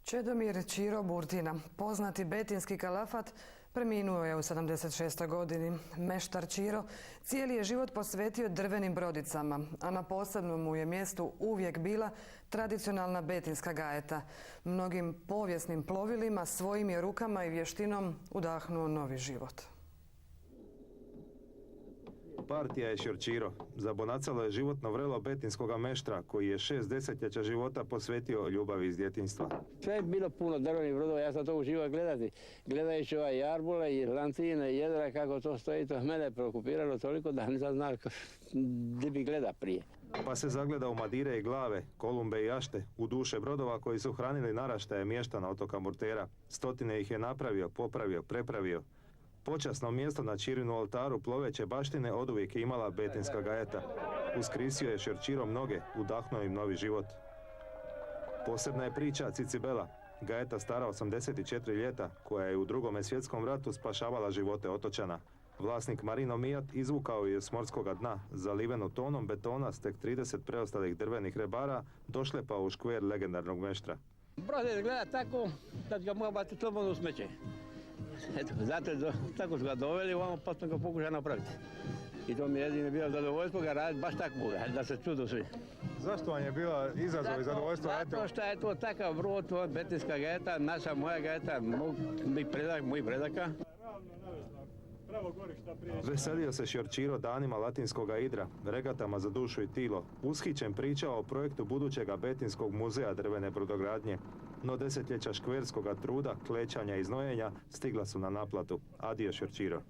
Čedomir Ćiro Burtina, poznati betinski kalafat, preminuo je u 76. godini. Meštar Ćiro cijeli je život posvetio drvenim brodicama, a na posebnom mu je mjestu uvijek bila tradicionalna betinska gajeta. Mnogim povijesnim plovilima svojim je rukama i vještinom udahnuo novi život. Partija je Ćorćiro. Zabonacalo je životno vrelo betinskoga meštra koji je 6 desetljeća života posvetio ljubavi iz djetinjstva. Sve je bilo puno drvenih brodova, ja sam to uživao gledati. Gledajući ova jarbole i lantine i jedra kako to stoji, to mene je preokupiralo toliko da nisam znao gdje bi gleda prije. Pa se zagleda u Madire i Glave, Kolumbe i Ašte, u duše brodova koji su hranili naraštaje mještana otoka Murtera. Stotine ih je napravio, popravio, prepravio. Počasno mjesto na Ćirinu oltaru ploveće baštine oduvijek je imala betinska gajeta. Uskrisio je Ćorćiro mnoge, udahnuo im novi život. Posebna je priča Cicibela, gajeta stara 84 ljeta, koja je u Drugome svjetskom ratu spašavala živote otočana. Vlasnik Marino Mijat izvukao je s morskoga dna, zaliveno tonom betona s tek 30 preostalih drvenih rebara, došlepao u škver legendarnog meštra. Brod izgleda tako da ga mogu baciti slobodno u smeće. Eto, zato tako su ga doveli ovamo, pa smo ga pokušali napraviti. I to mi je jedino bilo zadovoljstvo ga raditi baš tako, da se čudu svi. Zašto vam je bila izazov i zadovoljstvo? Zato što je to takav brod, to je betinska gajeta, naša moja gajeta, mojih predaka. Veselio se Ćorćiro danima latinskoga idra, regatama za dušu i tilo. Ushićen pričao o projektu budućega betinskog muzeja drvene brodogradnje. No desetljeća škverskoga truda, klećanja i znojenja stigla su na naplatu. Adio Ćorćiro.